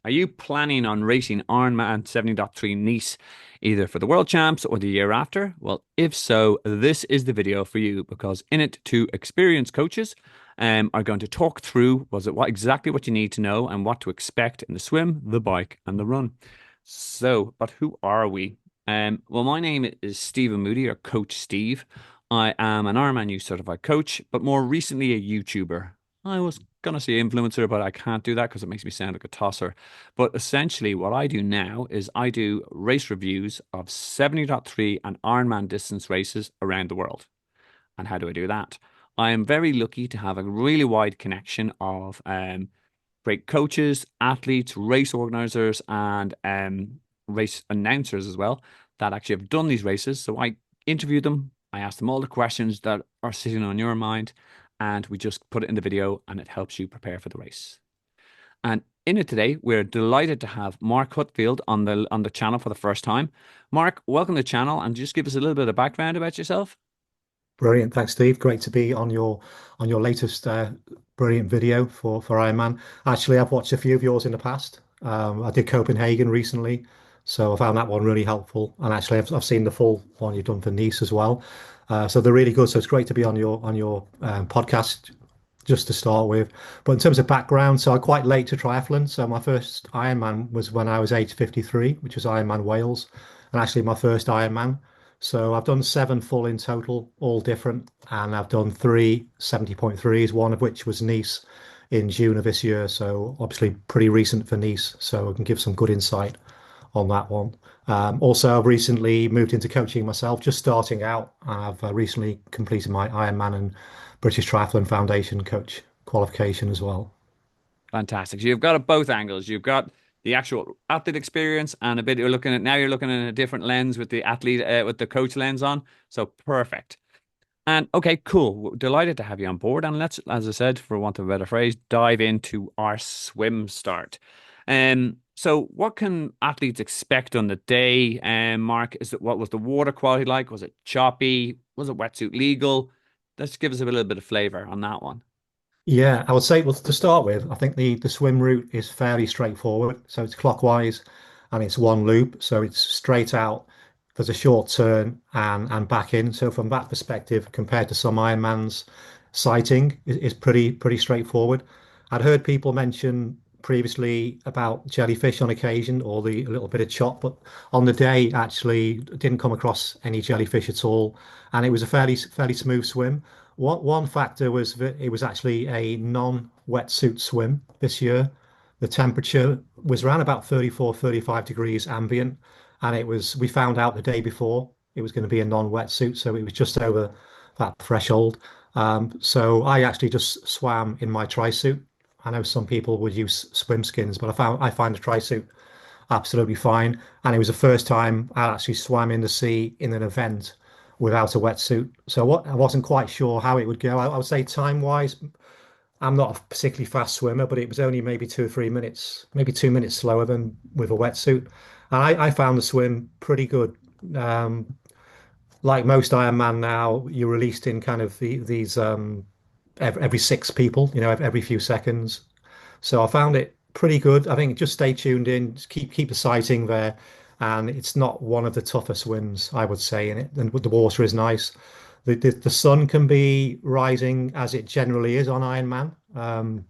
Are you planning on racing Ironman 70.3 Nice either for the World Champs or the year after? Well, if so, this is the video for you because in it, two experienced coaches are going to talk through exactly what you need to know and what to expect in the swim, the bike, and the run. So, but who are we? Well, my name is Steven Moody, or Coach Steve. I am an Ironman U certified coach, but more recently a YouTuber. I was gonna say influencer, but I can't do that because it makes me sound like a tosser. But essentially, what I do now is I do race reviews of 70.3 and Ironman distance races around the world. And how do I do that? I am very lucky to have a really wide connection of great coaches, athletes, race organizers, and race announcers as well that actually have done these races. So I interview them, I ask them all the questions that are sitting on your mind, and we just put it in the video and it helps you prepare for the race. And in it today, we're delighted to have Mark Hutfield on the channel for the first time. Mark, welcome to the channel and just give us a little bit of background about yourself. Brilliant. Thanks, Steve. Great to be on your latest brilliant video for Ironman. Actually, I've watched a few of yours in the past. I did Copenhagen recently, so I found that one really helpful. And actually, I've seen the full one you've done for Nice as well. So they're really good. So it's great to be on your podcast just to start with. But in terms of background, so I'm quite late to triathlon. So my first Ironman was when I was age 53, which was Ironman Wales, and actually my first Ironman. So I've done seven full in total, all different, and I've done three 70.3s, one of which was Nice in June of this year. So obviously pretty recent for Nice, so I can give some good insight on that one. Also, I've recently moved into coaching myself, just starting out. I've recently completed my Ironman and British Triathlon Foundation coach qualification as well. Fantastic. So you've got it both angles. You've got the actual athlete experience and a bit you're looking at now you're looking in a different lens with the athlete with the coach lens on. So perfect. And okay, cool. Delighted to have you on board. And let's, as I said, for want of a better phrase, dive into our swim start. So what can athletes expect on the day? Mark, what was the water quality like? Was it choppy? Was it wetsuit legal? Let's give us a little bit of flavor on that one. Yeah, I would say, well, to start with, I think the swim route is fairly straightforward. So it's clockwise and it's one loop. So it's straight out. There's a short turn and back in. So from that perspective, compared to some Ironmans, sighting is pretty straightforward. I'd heard people mention previously about jellyfish on occasion or the a little bit of chop, but on the day actually didn't come across any jellyfish at all, and it was a fairly smooth swim. One factor was that it was actually a non-wetsuit swim this year. The temperature was around about 34, 35 degrees ambient, and we found out the day before it was going to be a non-wetsuit, so it was just over that threshold. So I actually just swam in my tri-suit. I know some people would use swim skins, but I find the tri-suit absolutely fine. And it was the first time I actually swam in the sea in an event without a wetsuit. So I wasn't quite sure how it would go. I would say time-wise, I'm not a particularly fast swimmer, but it was only maybe 2 or 3 minutes, maybe 2 minutes slower than with a wetsuit. And I found the swim pretty good. Um, like most Ironman now, you're released in kind of these every six people, every few seconds. So I found it pretty good. I think just stay tuned in, just keep the sighting there, and it's not one of the tougher swims, I would say, in it. And the water is nice. The sun can be rising as it generally is on Ironman.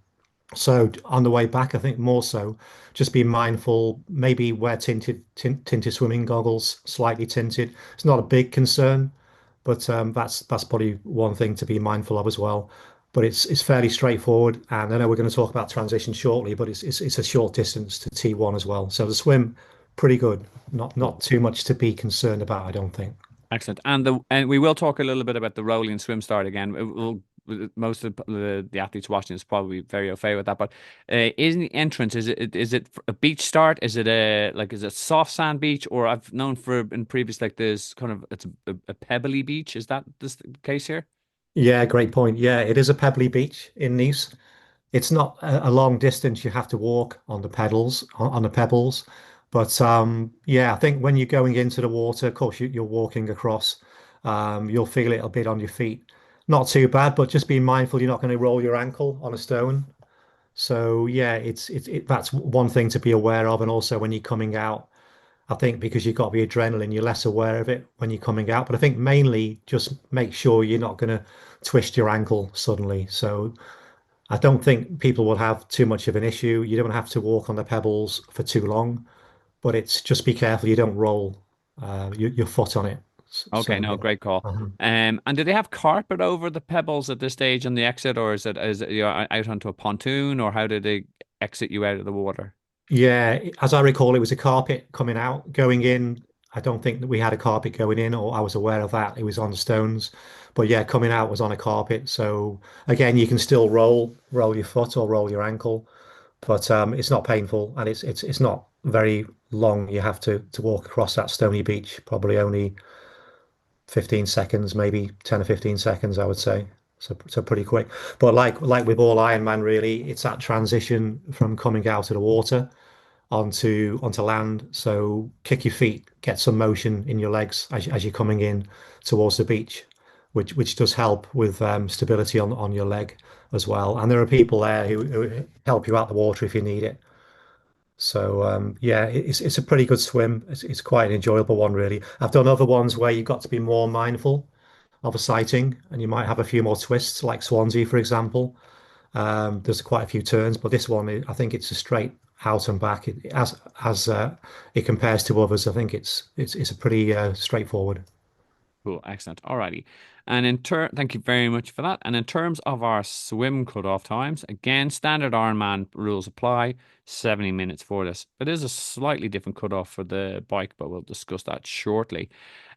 So on the way back, I think more so, just be mindful. Maybe wear tinted swimming goggles, slightly tinted. It's not a big concern, but that's probably one thing to be mindful of as well. But it's fairly straightforward, and I know we're going to talk about transition shortly, but it's a short distance to T1 as well. So the swim, pretty good. Not Cool. too much to be concerned about, I don't think. Excellent. And we will talk a little bit about the rolling swim start again. Most of the athletes watching is probably very au fait with that. But is the entrance is it a beach start? Is it soft sand beach? Or I've known for in previous like this kind of it's a pebbly beach. Is that the case here? Yeah, great point. Yeah, it is a pebbly beach in Nice. It's not a long distance. You have to walk on the pedals on the pebbles, but yeah, I think when you're going into the water, of course you're walking across. You'll feel it a bit on your feet. Not too bad, but just be mindful you're not going to roll your ankle on a stone. So yeah, that's one thing to be aware of. And also when you're coming out, I think because you've got the adrenaline, you're less aware of it when you're coming out. But I think mainly just make sure you're not going to twist your ankle suddenly. So I don't think people will have too much of an issue. You don't have to walk on the pebbles for too long, but it's just be careful you don't roll your foot on it. Okay, So no, yeah. great call. And do they have carpet over the pebbles at this stage on the exit, or is it you're out onto a pontoon, or how do they exit you out of the water? Yeah, as I recall, it was a carpet coming out. Going in, I don't think that we had a carpet going in, or I was aware of that. It was on stones. But yeah, coming out was on a carpet. So again, you can still roll your foot or roll your ankle, but it's not painful and it's not very long. You have to walk across that stony beach, probably only 15 seconds, maybe 10 or 15 seconds, I would say. So pretty quick. But like with all Ironman, really, it's that transition from coming out of the water onto land. So kick your feet, get some motion in your legs as you're coming in towards the beach, which does help with stability on your leg as well. And there are people there who help you out the water if you need it. So yeah, it's a pretty good swim. It's quite an enjoyable one, really. I've done other ones where you've got to be more mindful of a sighting, and you might have a few more twists, like Swansea, for example. There's quite a few turns, but this one, I think it's a straight out and back. As it compares to others, I think it's a pretty straightforward. Cool, excellent. Alrighty. And thank you very much for that. And in terms of our swim cutoff times, again, standard Ironman rules apply. 70 minutes for this. It is a slightly different cutoff for the bike, but we'll discuss that shortly.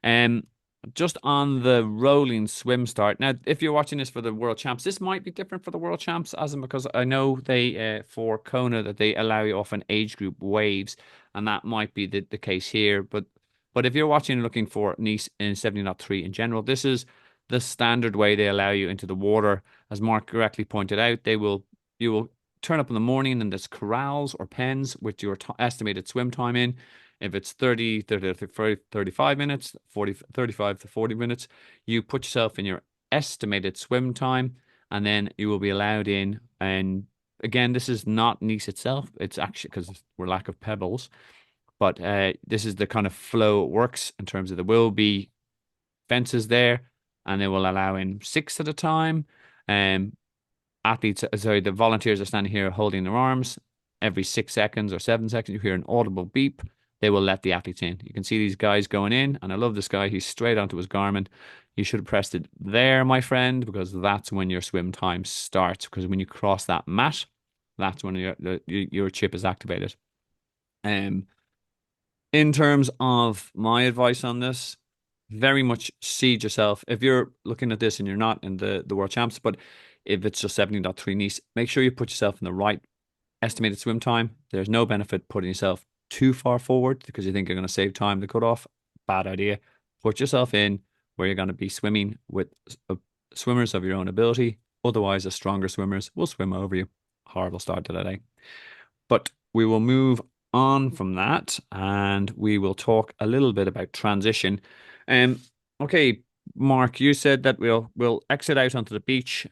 Um, just on the rolling swim start. Now, if you're watching this for the World Champs, this might be different for the World Champs, as in because I know they for Kona that they allow you off an age group waves, and that might be the case here. But if you're watching and looking for Nice in 70.3 in general, this is the standard way they allow you into the water. As Mark correctly pointed out, you will turn up in the morning and there's corrals or pens with your estimated swim time in. If it's 35 minutes, 35 to 40 minutes, you put yourself in your estimated swim time and then you will be allowed in. And again, this is not Nice itself. It's actually because we're lack of pebbles. But this is the kind of flow it works in terms of there will be fences there, and they will allow in six at a time. Um, the volunteers are standing here holding their arms. Every 6 seconds or 7 seconds, you hear an audible beep. They will let the athletes in. You can see these guys going in, and I love this guy. He's straight onto his Garmin. You should have pressed it there, my friend, because that's when your swim time starts. Because when you cross that mat, that's when your chip is activated. Um, in terms of my advice on this, very much seed yourself. If you're looking at this and you're not in the World Champs, but if it's just 70.3 Nice, make sure you put yourself in the right estimated swim time. There's no benefit putting yourself too far forward because you think you're going to save time to cut off. Bad idea. Put yourself in where you're going to be swimming with swimmers of your own ability. Otherwise, the stronger swimmers will swim over you. Horrible start to the day. But we will move on from that and we will talk a little bit about transition. Um, okay, Mark, you said that we'll exit out onto the beach.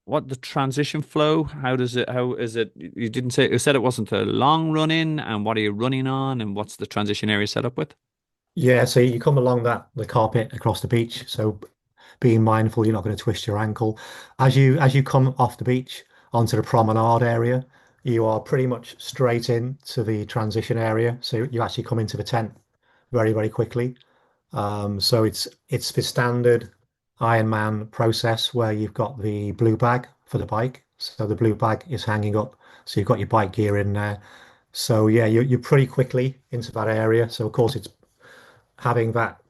What the transition flow? How is it? You didn't say you said it wasn't a long run in, and what are you running on, and what's the transition area set up with? Yeah, so you come along the carpet across the beach. So being mindful you're not going to twist your ankle. As you come off the beach onto the promenade area, you are pretty much straight in to the transition area. So you actually come into the tent very, very quickly. So it's the standard Ironman process where you've got the blue bag for the bike. So the blue bag is hanging up. So you've got your bike gear in there. So yeah, you're pretty quickly into that area. So of course it's having that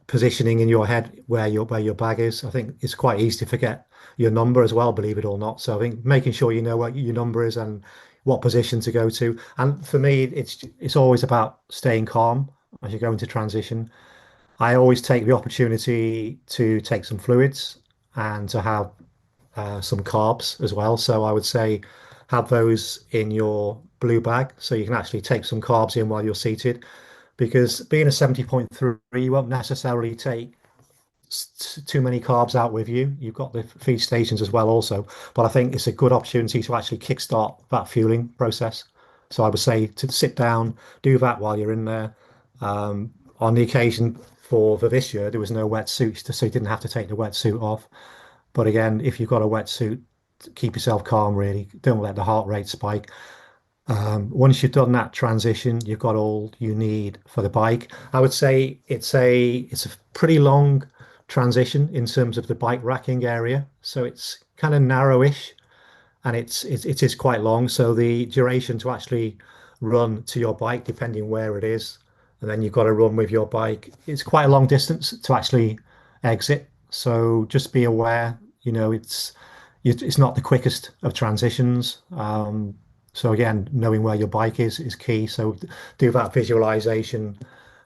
positioning in your head where your bag is. I think it's quite easy to forget your number as well, believe it or not. So I think making sure you know what your number is and what position to go to. And for me, it's always about staying calm as you go into transition. I always take the opportunity to take some fluids and to have some carbs as well. So I would say have those in your blue bag so you can actually take some carbs in while you're seated. Because being a 70.3, you won't necessarily take too many carbs out with you. You've got the feed stations as well also, but I think it's a good opportunity to actually kickstart that fueling process. So I would say to sit down, do that while you're in there. On the occasion for this year, there was no wetsuits, so you didn't have to take the wetsuit off. But again, if you've got a wetsuit, keep yourself calm, really. Don't let the heart rate spike. Once you've done that transition, you've got all you need for the bike. I would say it's a pretty long transition in terms of the bike racking area. So it's kind of narrowish and it is quite long. So the duration to actually run to your bike, depending where it is, and then you've got to run with your bike. It's quite a long distance to actually exit. So just be aware, it's not the quickest of transitions. So again, knowing where your bike is key. So do that visualization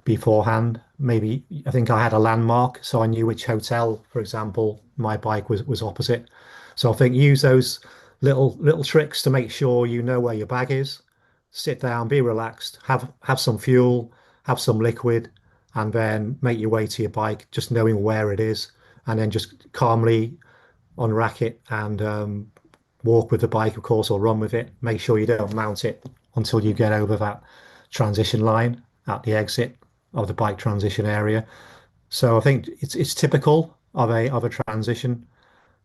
beforehand. Maybe I think I had a landmark, so I knew which hotel, for example, my bike was opposite. So I think use those little tricks to make sure you know where your bag is. Sit down, be relaxed, have some fuel, have some liquid, and then make your way to your bike, just knowing where it is, and then just calmly unrack it and walk with the bike, of course, or run with it. Make sure you don't mount it until you get over that transition line at the exit of the bike transition area. So I think it's typical of a transition,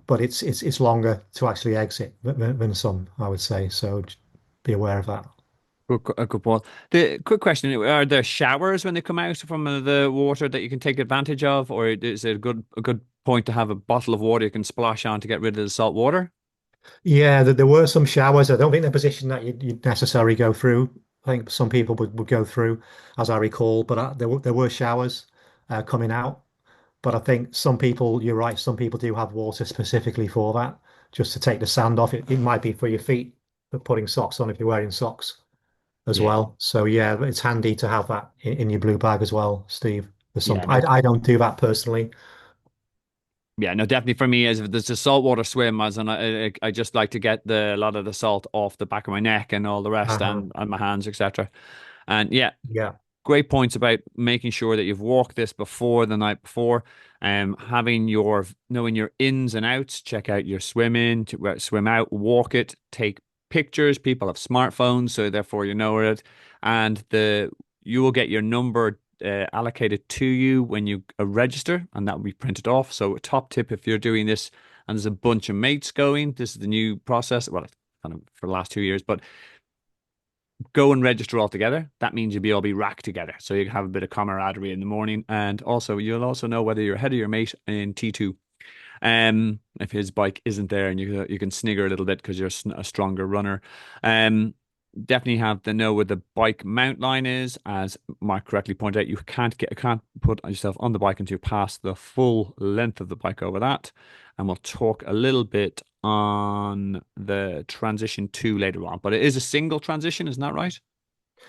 but it's longer to actually exit than some, I would say. So be aware of that. Good point. The quick question: are there showers when they come out from the water that you can take advantage of, or is it a good point to have a bottle of water you can splash on to get rid of the salt water? Yeah, there were some showers. I don't think they're a position that you'd necessarily go through. I think some people would go through, as I recall, but there were showers coming out. But I think some people, you're right, some people do have water specifically for that, just to take the sand off. It might be for your feet, for putting socks on if you're wearing socks as Yeah. well. So yeah, it's handy to have that in your blue bag as well, Steve. There's some, Yeah, no, I don't do that personally. yeah, no, definitely for me, as if there's a saltwater swim, as and I just like to get a lot of the salt off the back of my neck and all the rest, Uh-huh. and my hands, etc. And yeah, Yeah. great points about making sure that you've walked this before the night before, having your knowing your ins and outs. Check out your swim in, swim out, walk it, take pictures. People have smartphones, so therefore you know it, and the you will get your number allocated to you when you register, and that will be printed off. So, a top tip if you're doing this and there's a bunch of mates going, this is the new process. Well, kind of for the last 2 years, but go and register all together. That means you'll be racked together. So you can have a bit of camaraderie in the morning. And also you'll also know whether you're ahead of your mate in T2. If his bike isn't there and you can snigger a little bit because you're a stronger runner. Definitely have to know where the bike mount line is. As Mark correctly pointed out, you can't put yourself on the bike until you pass the full length of the bike over that. And we'll talk a little bit on the transition two later on. But it is a single transition, isn't that right?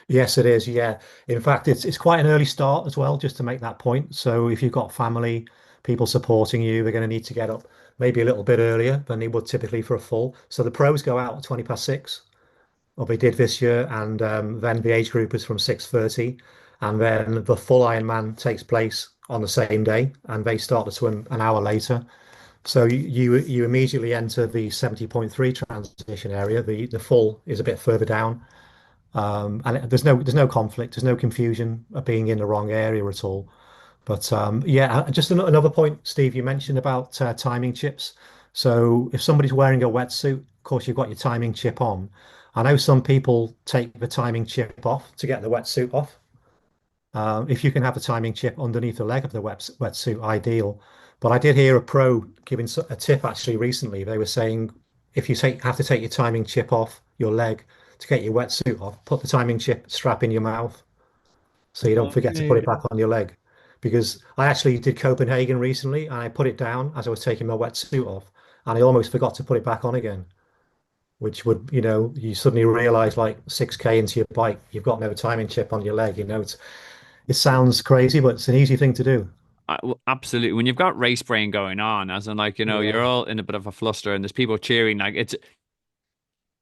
Yes, it is. Yeah. In fact, it's quite an early start as well, just to make that point. So if you've got family, people supporting you, they're going to need to get up maybe a little bit earlier than they would typically for a full. So the pros go out at 20 past six, or they did this year, and then the age group is from 6:30, and then the full Ironman takes place on the same day, and they start to swim an hour later. So you immediately enter the 70.3 transition area. The full is a bit further down. And there's no conflict, there's no confusion of being in the wrong area at all. But yeah, just another point, Steve, you mentioned about timing chips. So if somebody's wearing a wetsuit, of course you've got your timing chip on. I know some people take the timing chip off to get the wetsuit off. If you can have the timing chip underneath the leg of the wetsuit, ideal. But I did hear a pro giving a tip actually recently. They were saying if you have to take your timing chip off your leg to get your wetsuit off, put the timing chip strap in your mouth so you don't Oh, forget yeah, to put yeah, it back on your leg. Because I actually did Copenhagen recently and I put it down as I was taking my wetsuit off and I almost forgot to put it back on again, which would, you suddenly realize like 6K into your bike, you've got no timing chip on your leg. It sounds crazy, but it's an easy thing to do. Well, absolutely. When you've got race brain going on, as in like, you're Yeah. all in a bit of a fluster and there's people cheering, like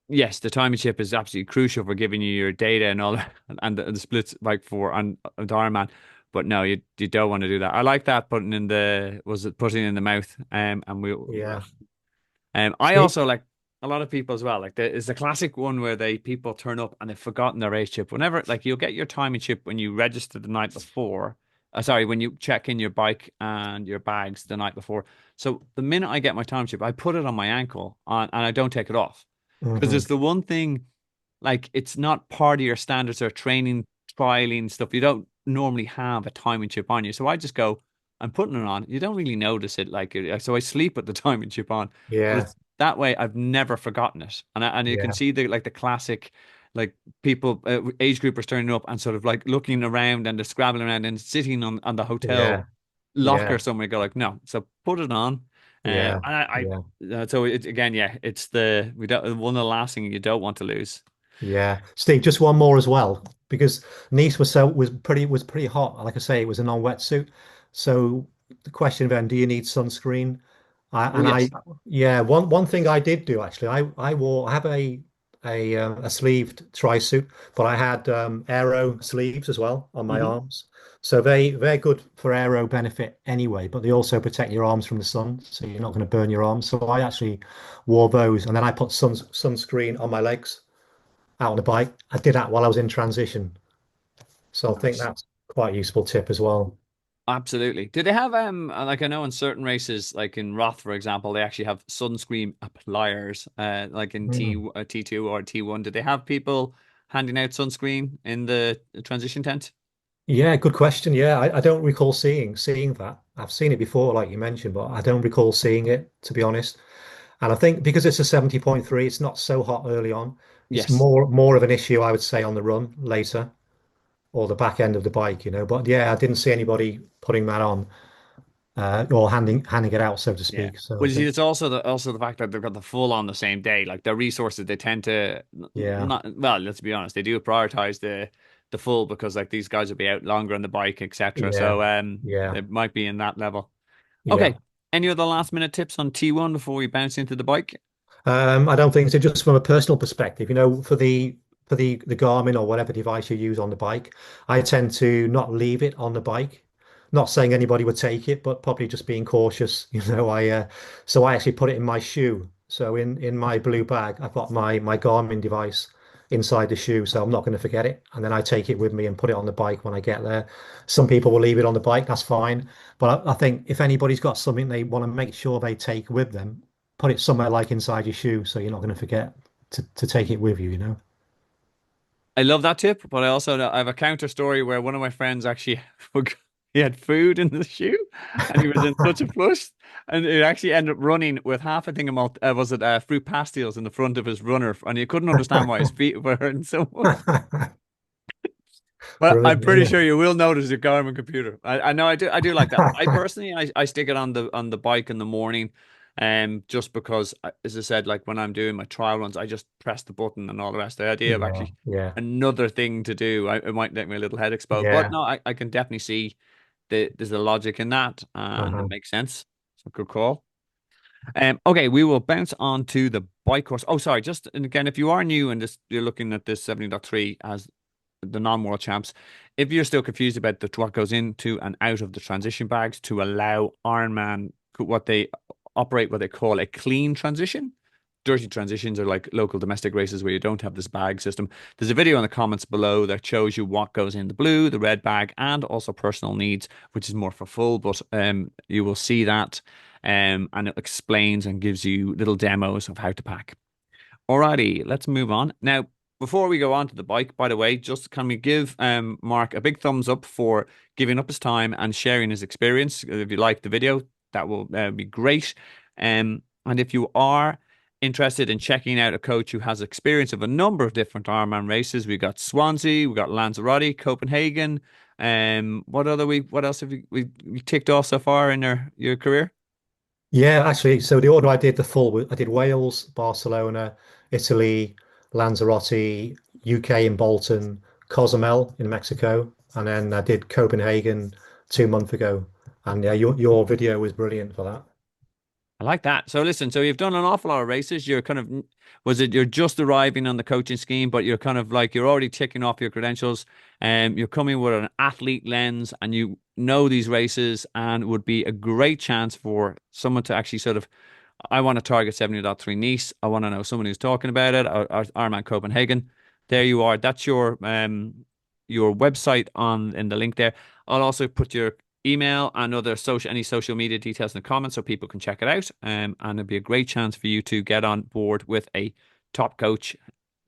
yes, the timing chip is absolutely crucial for giving you your data and all that and the splits like for and Ironman. But no, you don't want to do that. I like that putting in the was it putting in the mouth. And we Yeah. I See? also like a lot of people as well. Like there is a classic one where they people turn up and they've forgotten their race chip. Whenever like you'll get your timing chip when you register the night before. Sorry, when you check in your bike and your bags the night before. So the minute I get my time chip, I put it on my ankle and I don't take it off because Hmm. it's the one thing like it's not part of your standards or training, trialing stuff. You don't normally have a timing chip on you. So I just go, I'm putting it on. You don't really notice it. Like, so I sleep with the timing chip on, but Yeah. it's that way I've never forgotten it. And you can Yeah. see the classic, like people, age groupers turning up and sort of like looking around and they're scrabbling around and sitting on the hotel Yeah. locker Yeah. somewhere. Go like, no. So put it on. Yeah. And I, Yeah. so it again, yeah, it's the we don't one of the last thing you don't want to lose. Yeah. Steve, just one more as well, because Nice was pretty hot. Like I say, it was a non-wetsuit. So the question then, do you need sunscreen? Oh And I, yes. yeah, one thing I did do actually, I have a sleeved tri-suit, but I had aero sleeves as well on my Hmm. arms. So they're good for aero benefit anyway, but they also protect your arms from the sun, so you're not going to burn your arms. So I actually wore those, and then I put sunscreen on my legs out on the bike. I did that while I was in transition. So I think Nice. that's quite a useful tip as well. Absolutely. Do they have like I know in certain races, like in Roth, for example, they actually have sunscreen appliers, like in Mm. T2 or T1. Do they have people handing out sunscreen in the transition tent? Yeah, good question. Yeah, I don't recall seeing that. I've seen it before, like you mentioned, but I don't recall seeing it, to be honest. And I think because it's a 70.3, it's not so hot early on. It's Yes. more of an issue, I would say, on the run later or the back end of the bike, you know. But yeah, I didn't see anybody putting that on or handing it out, so to Yeah. speak. So I Well, you see, think, it's also the fact that they've got the full on the same day. Like their resources, they tend to yeah, not well. Let's be honest, they do prioritize the full because like these guys will be out longer on the bike, etc. yeah, So yeah, they might be in that level. yeah. Okay. Any other last minute tips on T1 before we bounce into the bike? I don't think so. Just from a personal perspective, for the Garmin or whatever device you use on the bike, I tend to not leave it on the bike. Not saying anybody would take it, but probably just being cautious. So I actually put it in my shoe. So in my blue bag, I've got my Garmin device inside the shoe, so I'm not going to forget it. And then I take it with me and put it on the bike when I get there. Some people will leave it on the bike, that's fine. But I think if anybody's got something they want to make sure they take with them, put it somewhere like inside your shoe so you're not going to forget to take it with you, you know? I love that tip, but I also I have a counter story where one of my friends actually he had food in the shoe and he was in such a fuss and it actually ended up running with half a thing of was it fruit pastilles in the front of his runner and he couldn't understand why his feet were hurting so much. But I'm Brilliant, pretty brilliant. sure you will notice your Garmin computer. I know I do like that. I personally I stick it on the bike in the morning, just because as I said, like when I'm doing my trial runs, I just press the button and all the rest. The idea of Yeah, actually yeah, another thing to do, it might make me a little head explode. But yeah. no, I can definitely see there's a logic in that, and it Uh-huh. makes sense. So good call. Okay, we will bounce on to the bike course. Oh, sorry, just and again, if you are new and this you're looking at this 70.3 as the non-world champs, if you're still confused about what goes into and out of the transition bags to allow Ironman what they operate what they call a clean transition. Dirty transitions are like local domestic races where you don't have this bag system. There's a video in the comments below that shows you what goes in the blue, the red bag, and also personal needs, which is more for full, but you will see that and it explains and gives you little demos of how to pack. Alrighty, let's move on. Now, before we go on to the bike, by the way, just can we give Mark a big thumbs up for giving up his time and sharing his experience? If you like the video, that will be great. And if you are interested in checking out a coach who has experience of a number of different Ironman races, we got Swansea, we got Lanzarote, Copenhagen. What else have we ticked off so far in your career? Yeah, actually, so the order I did I did Wales, Barcelona, Italy, Lanzarote, UK in Bolton, Cozumel in Mexico, and then I did Copenhagen 2 months ago. And yeah, your video was brilliant for that. I like that. So listen, so you've done an awful lot of races. You're kind of, was it you're just arriving on the coaching scheme, but you're kind of like you're already ticking off your credentials, and you're coming with an athlete lens, and you know these races, and would be a great chance for someone to actually sort of, I want to target 70.3 Nice. I want to know someone who's talking about it, or Ironman Copenhagen. There you are. That's your website on in the link there. I'll also put your email and other any social media details in the comments so people can check it out. And it'd be a great chance for you to get on board with a top coach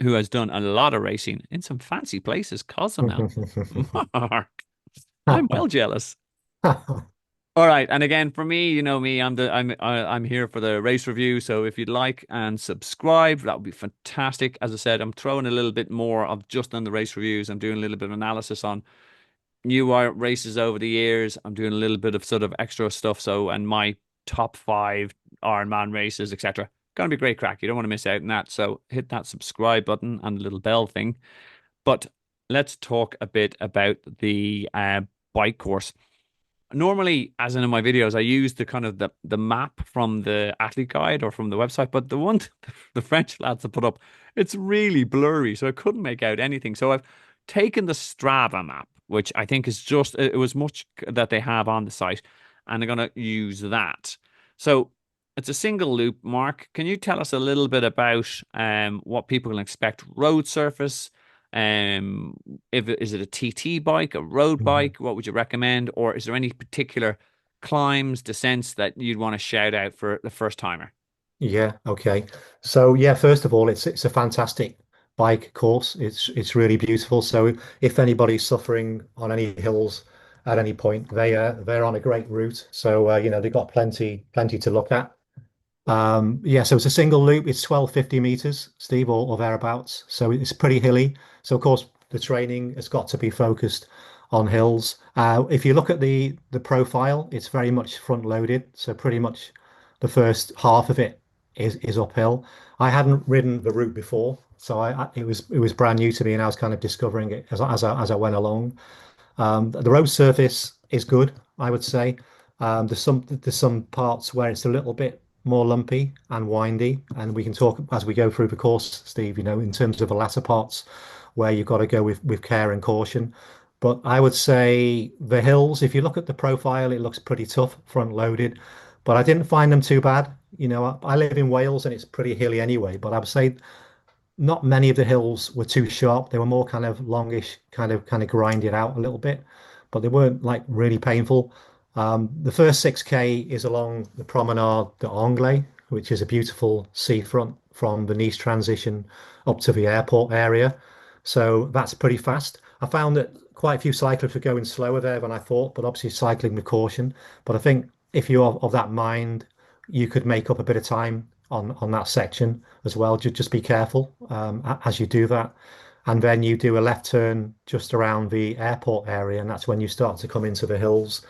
who has done a lot of racing in some fancy places. Cozumel. Mark, I'm well jealous. All right, and again, for me, you know me, I'm here for the race review. So if you'd like and subscribe, that would be fantastic. As I said, I'm throwing a little bit more of just on the race reviews. I'm doing a little bit of analysis on races over the years. I'm doing a little bit of sort of extra stuff. So, and my top five Ironman races, etc. Gonna be great crack. You don't want to miss out on that. So hit that subscribe button and the little bell thing. But let's talk a bit about the bike course. Normally, as in my videos, I use the kind of the map from the athlete guide or from the website, but the one the French lads have put up, it's really blurry, so I couldn't make out anything. So I've taken the Strava map, which I think is just it was much that they have on the site, and I'm gonna use that. So it's a single loop. Mark, can you tell us a little bit about what people can expect? Road surface, um, if is it a TT bike, a road Mhm. bike? What would you recommend? Or is there any particular climbs, descents that you'd want to shout out for the first timer? Yeah, okay. So yeah, first of all, it's a fantastic bike course. It's really beautiful. So if anybody's suffering on any hills at any point, they're on a great route. So they've got plenty to look at. Yeah, so it's a single loop. It's 1250 meters, Steve, or thereabouts. So it's pretty hilly. So of course the training has got to be focused on hills. If you look at the profile, it's very much front loaded. So pretty much the first half of it is uphill. I hadn't ridden the route before, so it was brand new to me, and I was kind of discovering it as I went along. The road surface is good, I would say. There's some parts where it's a little bit more lumpy and windy, and we can talk as we go through the course, Steve. In terms of the latter parts where you've got to go with care and caution. But I would say the hills, if you look at the profile, it looks pretty tough, front loaded. But I didn't find them too bad. I live in Wales and it's pretty hilly anyway. But I would say not many of the hills were too sharp. They were more kind of longish, kind of grinded out a little bit, but they weren't like really painful. The first 6K is along the Promenade d'Anglais, which is a beautiful seafront from the Nice transition up to the airport area. So that's pretty fast. I found that quite a few cyclists were going slower there than I thought, but obviously cycling with caution. But I think if you're of that mind, you could make up a bit of time on that section as well. Just be careful as you do that. And then you do a left turn just around the airport area, and that's when you start to come into the hills.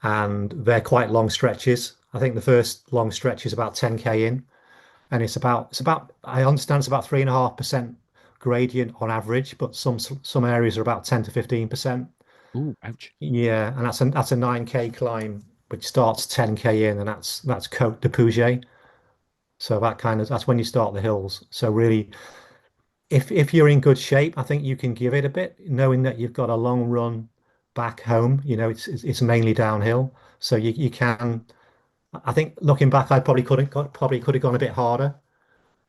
And they're quite long stretches. I think the first long stretch is about 10K in, and it's about I understand it's about 3.5% gradient on average, but some areas are about 10 to 15%. Ooh, ouch. Yeah, and that's a 9K climb, which starts 10K in, and that's Côte de Puget. So that's when you start the hills. So really, if you're in good shape, I think you can give it a bit, knowing that you've got a long run back home. It's mainly downhill, so you can. I think looking back, I probably could have gone a bit harder,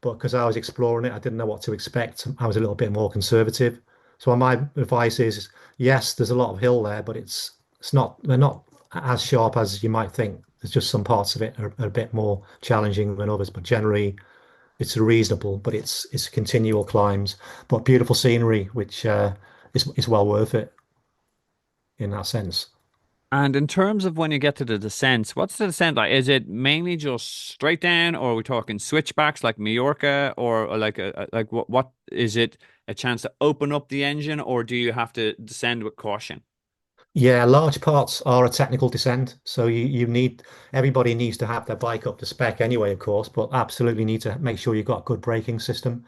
but because I was exploring it, I didn't know what to expect. I was a little bit more conservative. So my advice is, yes, there's a lot of hill there, but it's not they're not as sharp as you might think. There's just some parts of it are a bit more challenging than others, but generally it's reasonable. But it's continual climbs, but beautiful scenery, which is well worth it in that sense. And in terms of when you get to the descents, what's the descent like? Is it mainly just straight down, or are we talking switchbacks like Majorca, or like like what is it a chance to open up the engine, or do you have to descend with caution? Yeah, large parts are a technical descent, so everybody needs to have their bike up to spec anyway, of course, but absolutely need to make sure you've got a good braking system.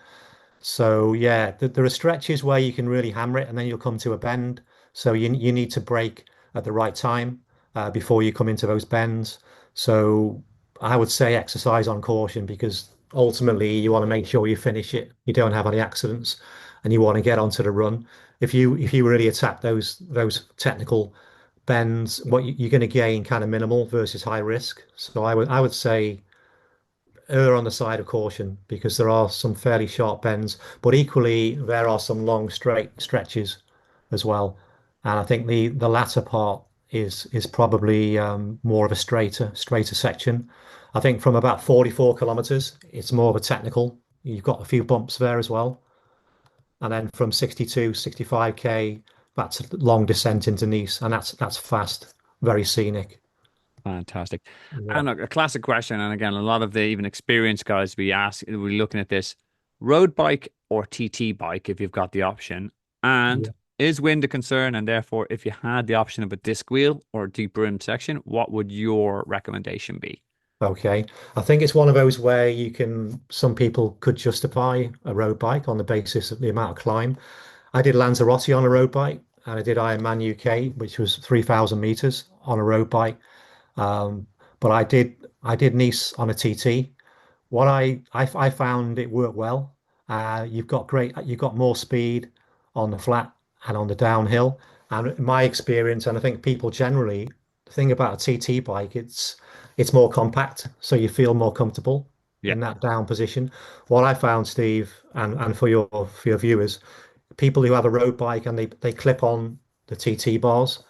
So yeah, there are stretches where you can really hammer it, and then you'll come to a bend. So you need to brake at the right time before you come into those bends. So I would say exercise on caution because ultimately you want to make sure you finish it, you don't have any accidents, and you want to get onto the run. If you really attack those technical bends, you're going to gain kind of minimal versus high risk. So I would say err on the side of caution because there are some fairly sharp bends, but equally there are some long straight stretches as well. And I think the latter part is probably more of a straighter section. I think from about 44 kilometers, it's more of a technical. You've got a few bumps there as well. And then from 62, 65K, that's a long descent into Nice, and that's fast, very scenic. Fantastic. Yeah. And a classic question, and again, a lot of the even experienced guys we ask, we're looking at this road bike or TT bike if you've got the option. And Yeah. is wind a concern? And therefore, if you had the option of a disc wheel or a deep rim section, what would your recommendation be? Okay. I think it's one of those where some people could justify a road bike on the basis of the amount of climb. I did Lanzarote on a road bike and I did Ironman UK, which was 3,000 meters on a road bike. Um, but I did Nice on a TT. What I found it worked well. You've got more speed on the flat and on the downhill. And in my experience, and I think people generally, the thing about a TT bike, it's more compact, so you feel more comfortable Yeah. in that down position. What I found, Steve, and for your viewers, people who have a road bike and they clip on the TT bars,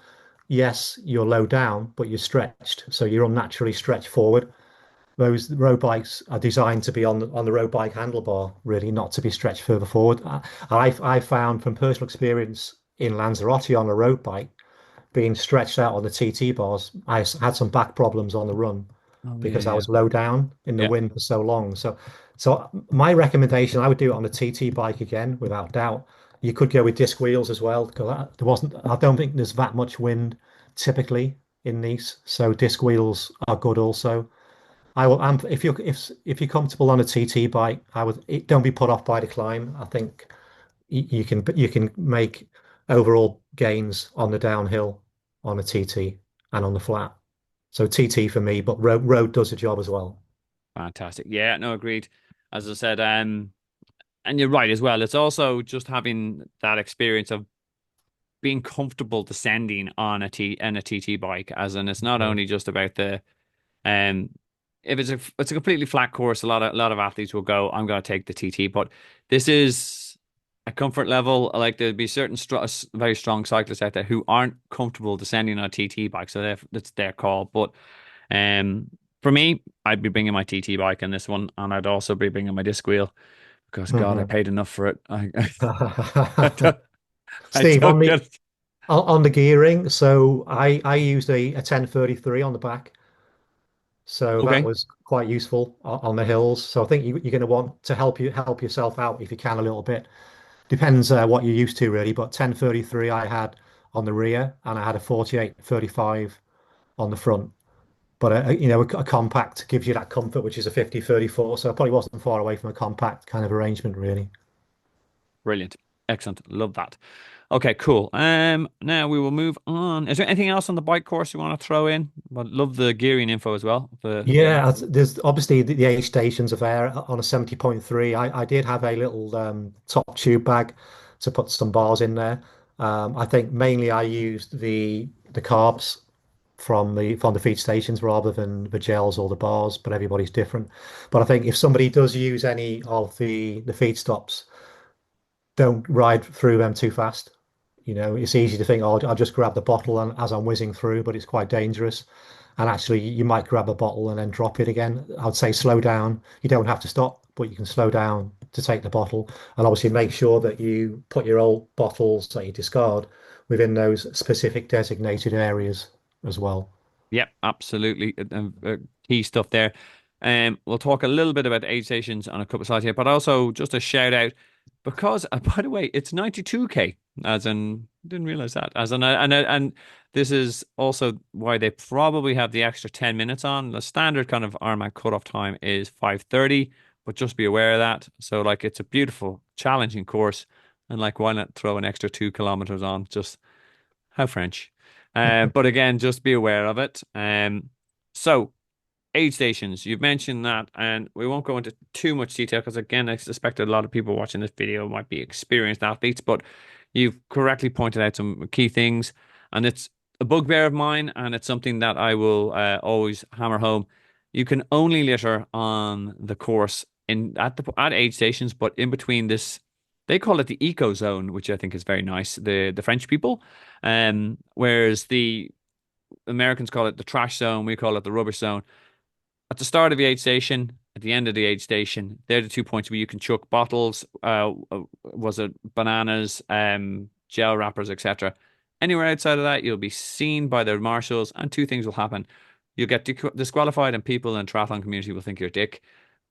yes, you're low down, but you're stretched, so you're unnaturally stretched forward. Those road bikes are designed to be on the road bike handlebar, really, not to be stretched further forward. I found from personal experience in Lanzarote on a road bike, being stretched out on the TT bars, I had some back problems on the run Oh yeah, because I yeah. was low down in the Yeah. wind for so long. So my recommendation, I would do it on the TT bike again, without doubt. You could go with disc wheels as well because I don't think there's that much wind typically in Nice, so disc wheels are good also. If you're comfortable on a TT bike, don't be put off by the climb. I think you can make overall gains on the downhill on a TT and on the flat. So TT for me, but road does the job as well. Fantastic. Yeah, no, agreed. As I said, and you're right as well. It's also just having that experience of being comfortable descending on a TT bike, as in it's not Yeah. only just about the um if it's a completely flat course, a lot of athletes will go, I'm going to take the TT, but this is a comfort level. Like there'll be certain very strong cyclists out there who aren't comfortable descending on a TT bike, so that's their call. But um, for me, I'd be bringing my TT bike in this one, and I'd also be bringing my disc wheel because God, I Mhm. paid enough for it. I don't, I Steve, don't get it. on the gearing, so I used a 1033 on the back, so that Okay, was quite useful on the hills. So I think you're going to want to help yourself out if you can a little bit. Depends what you're used to really, but 1033 I had on the rear, and I had a 4835 on the front. But a compact gives you that comfort, which is a 5034. So I probably wasn't far away from a compact kind of arrangement, really. brilliant, excellent, love that. Okay, cool. Now we will move on. Is there anything else on the bike course you want to throw in? But love the gearing info as well. Yeah, there's obviously the aid stations are there on a 70.3. I did have a little top tube bag to put some bars in there. I think mainly I used the carbs from the feed stations rather than the gels or the bars, but everybody's different. But I think if somebody does use any of the feed stops, don't ride through them too fast. It's easy to think, oh, I'll just grab the bottle and as I'm whizzing through, but it's quite dangerous. And actually, you might grab a bottle and then drop it again. I'd say slow down. You don't have to stop, but you can slow down to take the bottle. And obviously, make sure that you put your old bottles that you discard within those specific designated areas as well. Yep, absolutely. Key stuff there. We'll talk a little bit about aid stations on a couple of slides here, but also just a shout out because, by the way, it's 92K, as in, didn't realize that. As in, and this is also why they probably have the extra 10 minutes on. The standard kind of Ironman cutoff time is 5:30, but just be aware of that. So, like, it's a beautiful, challenging course, and like, why not throw an extra 2 kilometers on? Just how French. But again, just be aware of it. So aid stations. You've mentioned that, and we won't go into too much detail because, again, I suspect a lot of people watching this video might be experienced athletes, but you've correctly pointed out some key things, and it's a bugbear of mine, and it's something that I will always hammer home. You can only litter on the course at aid stations, but in between this, they call it the eco zone, which I think is very nice. The French people, whereas the Americans call it the trash zone, we call it the rubbish zone. At the start of the aid station, at the end of the aid station, they're the 2 points where you can chuck bottles, was it bananas, gel wrappers, etc. Anywhere outside of that, you'll be seen by the marshals, and two things will happen. You'll get disqualified, and people in the triathlon community will think you're a dick.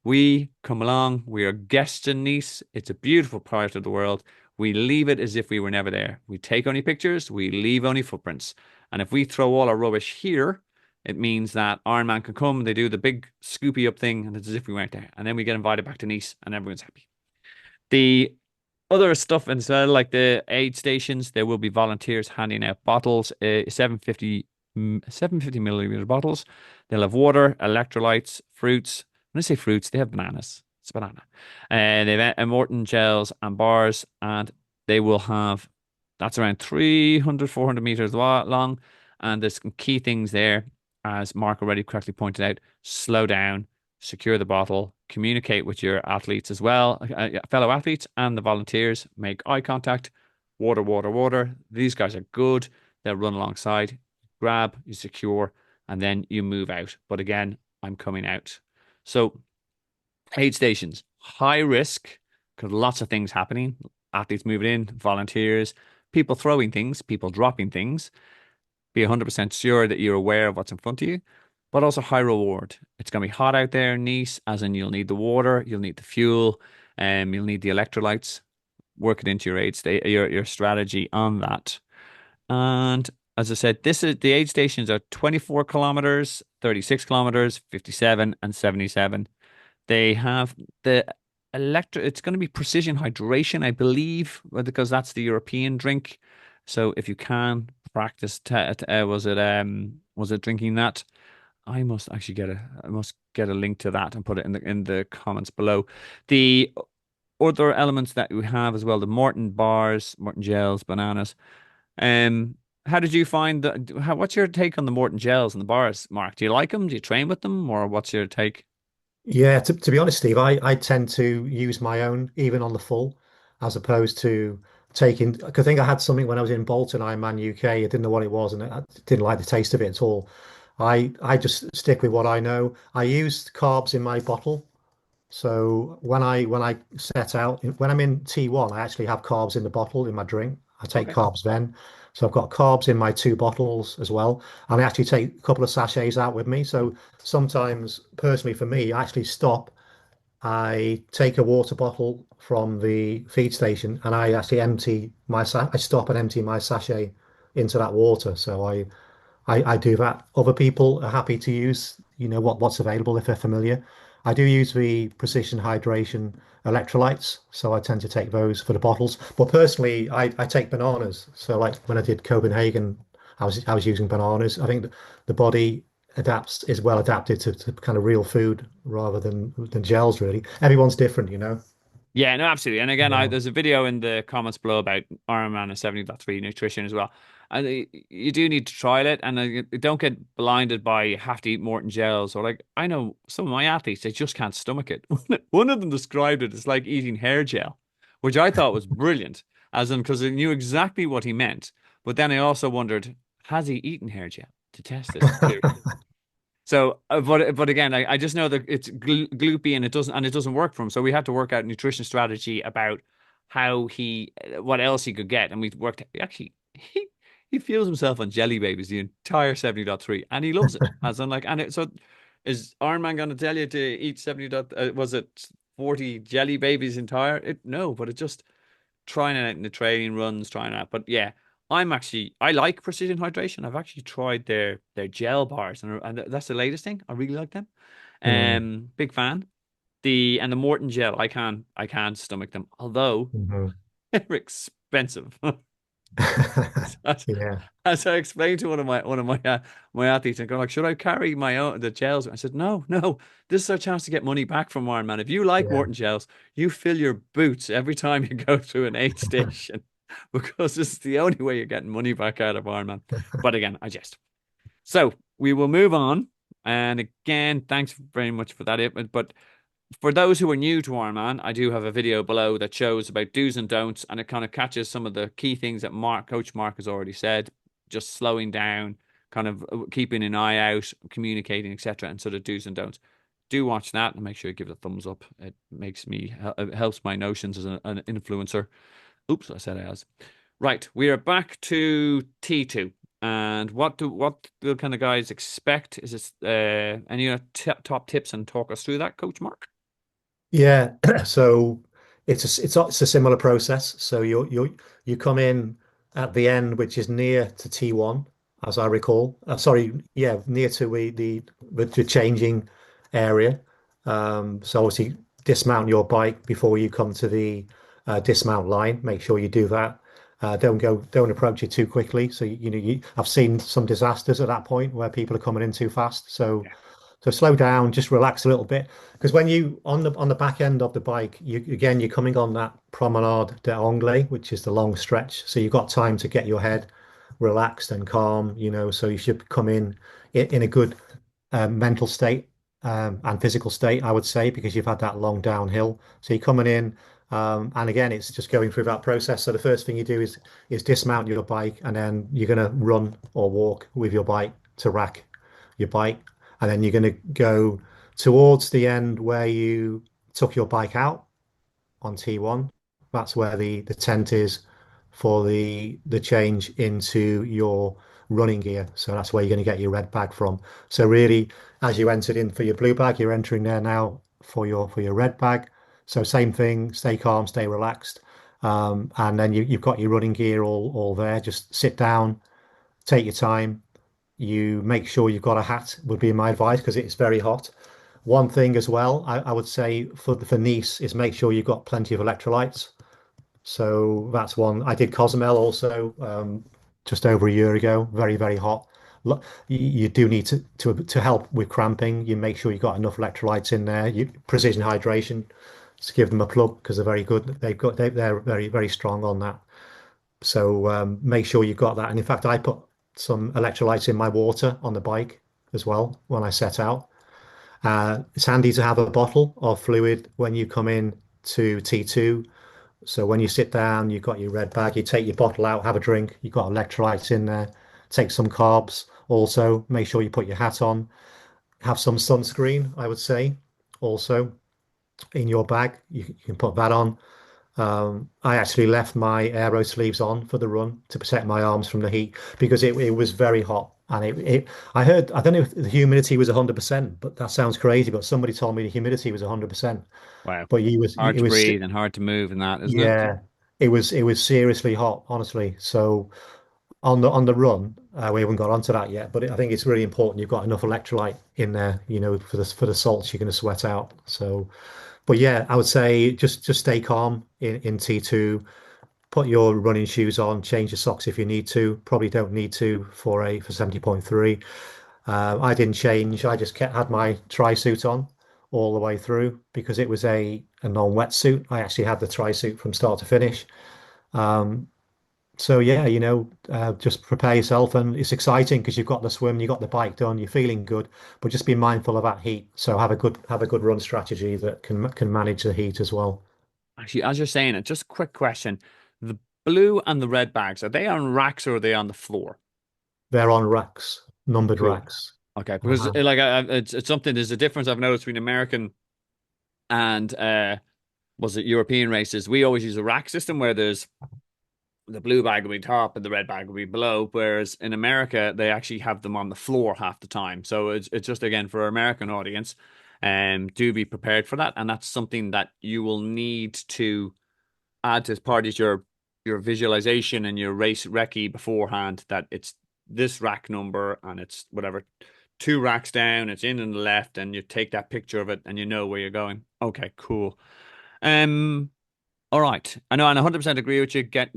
We come along, we are guests in Nice. It's a beautiful part of the world. We leave it as if we were never there. We take only pictures, we leave only footprints. And if we throw all our rubbish here, it means that Ironman can come, they do the big scoopy up thing, and it's as if we weren't there. And then we get invited back to Nice, and everyone's happy. The other stuff as well, like the aid stations, there will be volunteers handing out bottles, 750 milliliter bottles. They'll have water, electrolytes, fruits. When I say fruits, they have bananas. It's a banana. And they've Morton gels and bars, and they will have that's around 300, 400 meters long. And there's some key things there, as Mark already correctly pointed out. Slow down, secure the bottle, communicate with your athletes as well, fellow athletes and the volunteers, make eye contact, water, water, water. These guys are good. They'll run alongside, grab, you secure, and then you move out. But again, I'm coming out. So, aid stations, high risk because lots of things happening. Athletes moving in, volunteers, people throwing things, people dropping things. Be 100% sure that you're aware of what's in front of you, but also high reward. It's going to be hot out there in Nice, as in you'll need the water, you'll need the fuel, you'll need the electrolytes. Work it into your aid state, your strategy on that. And as I said, this is the aid stations are 24 kilometers, 36 kilometers, 57 and 77. They have the it's going to be precision hydration, I believe, because that's the European drink. So if you can practice, was it drinking that? I must get a link to that and put it in the comments below. The other elements that we have as well, the Morton bars, Morton gels, bananas. Um, how did you find what's your take on the Morton gels and the bars, Mark? Do you like them? Do you train with them, or what's your take? Yeah, to be honest, Steve, I tend to use my own even on the full, as opposed to taking. I think I had something when I was in Bolton, Ironman UK. I didn't know what it was, and I didn't like the taste of it at all. I just stick with what I know. I use carbs in my bottle, so when I set out when I'm in T1, I actually have carbs in the bottle in my drink. I take Okay. carbs then. So I've got carbs in my two bottles as well. And I actually take a couple of sachets out with me. So sometimes personally for me, I actually stop. I take a water bottle from the feed station and I actually I stop and empty my sachet into that water. So I do that. Other people are happy to use, what's available if they're familiar. I do use the precision hydration electrolytes, so I tend to take those for the bottles. But personally, I take bananas. So like when I did Copenhagen, I was using bananas. I think the body adapts is well adapted to kind of real food rather than gels, really. Everyone's different. Yeah, no, absolutely. And again, Yeah. there's a video in the comments below about Ironman and 70.3 nutrition as well. And you do need to trial it, and don't get blinded by you have to eat Morton gels. Or like I know some of my athletes, they just can't stomach it. One of them described it as like eating hair gel, which I thought was brilliant, as in because I knew exactly what he meant. But then I also wondered, has he eaten hair gel to test this theory? So, but again, I just know that it's gloopy and it doesn't work for him. So we had to work out nutrition strategy about how what else he could get, and we worked. Actually, he feels himself on jelly babies the entire 70.3, and he loves it. As in, like, so is Iron Man going to tell you to eat 70 was it 40 jelly babies entire? No, but it just trying it out in the training runs, trying it out. But yeah, I like Precision Hydration. I've actually tried their gel bars, and that's the latest thing. I really like them. Mm, Big fan. The Morton gel, I can't stomach them, although mhm. they're expensive. As, Yeah, as I explained to my athletes, and go like, should I carry my own the gels? I said, no, no. This is our chance to get money back from Ironman. If you like yeah. Morton gels, you fill your boots every time you go through an aid station because this is the only way you're getting money back out of Ironman. But again, I jest. So we will move on. And again, thanks very much for that. But for those who are new to Ironman, I do have a video below that shows about do's and don'ts, and it kind of catches some of the key things that Coach Mark has already said, just slowing down, kind of keeping an eye out, communicating, etc., and sort of do's and don'ts. Do watch that and make sure you give it a thumbs up. It makes me it helps my notions as an influencer. Oops, I said as. Right, we are back to T2. And what do kind of guys expect? Is this any top tips and talk us through that, Coach Mark? Yeah, so it's a similar process. So you come in at the end, which is near to T1, as I recall. Sorry, yeah, near to the changing area. So obviously dismount your bike before you come to the dismount line. Make sure you do that. Don't approach it too quickly. So I've seen some disasters at that point where people are coming in too fast. So slow down, just relax a little bit. Because when you on the back end of the bike, you're coming on that Promenade d'Anglais, which is the long stretch. So you've got time to get your head relaxed and calm, so you should come in a good mental state and physical state, I would say, because you've had that long downhill. So you're coming in, and again, it's just going through that process. So the first thing you do is dismount your bike, and then you're going to run or walk with your bike to rack your bike, and then you're going to go towards the end where you took your bike out on T1. That's where the tent is for the change into your running gear. So that's where you're going to get your red bag from. So really, as you entered in for your blue bag, you're entering there now for your red bag. So same thing, stay calm, stay relaxed. And then you've got your running gear all there. Just sit down, take your time. You make sure you've got a hat would be my advice because it's very hot. One thing as well, I would say for Nice is make sure you've got plenty of electrolytes. So that's one. I did Cozumel also just over a year ago. Very, very hot. You do need to help with cramping. You make sure you've got enough electrolytes in there. Precision hydration, just give them a plug because they're very good. They're very, very strong on that. So make sure you've got that. And in fact, I put some electrolytes in my water on the bike as well when I set out. It's handy to have a bottle of fluid when you come in to T2. So when you sit down, you've got your red bag, you take your bottle out, have a drink, you've got electrolytes in there, take some carbs. Also, make sure you put your hat on, have some sunscreen, I would say, also in your bag. You can put that on. I actually left my aero sleeves on for the run to protect my arms from the heat because it was very hot. And I heard, I don't know if the humidity was 100%, but that sounds crazy. But somebody told me the humidity was 100%. Wow. But Hard it to was, breathe and hard to move in that, isn't it? yeah, it was seriously hot, honestly. So on the run, we haven't got onto that yet, but I think it's really important you've got enough electrolyte in there, for the salts you're going to sweat out. So, but yeah, I would say just stay calm in T2. Put your running shoes on, change your socks if you need to. Probably don't need to for 70.3. I didn't change. I just had my tri suit on all the way through because it was a non-wetsuit. I actually had the tri suit from start to finish. So yeah, just prepare yourself, and it's exciting because you've got the swim, you've got the bike done, you're feeling good, but just be mindful of that heat. So have a good run strategy that can manage the heat as well. Actually, as you're saying it, just a quick question. The blue and the red bags, are they on racks or are they on the floor? They're on racks, numbered Cool. racks. Okay, because Uh-huh. it's something. There's a difference I've noticed between American and was it European races. We always use a rack system where there's the blue bag will be top and the red bag will be below. Whereas in America, they actually have them on the floor half the time. So it's just again for our American audience, do be prepared for that, and that's something that you will need to add as part of your visualization and your race recce beforehand. That it's this rack number and it's whatever 2 racks down. It's in on the left, and you take that picture of it, and you know where you're going. Okay, cool. Um, all right. I know, and I 100% agree with you. Get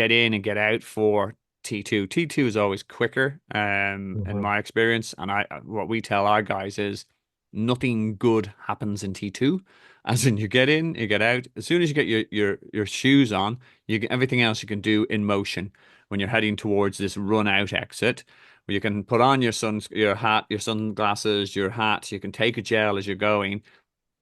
get in and get out for T2. T2 is always quicker, in Mhm. my experience. And what we tell our guys is nothing good happens in T2. As in, you get in, you get out. As soon as you get your shoes on, everything else you can do in motion when you're heading towards this run out exit. Where you can put on your hat, your sunglasses, your hat. You can take a gel as you're going,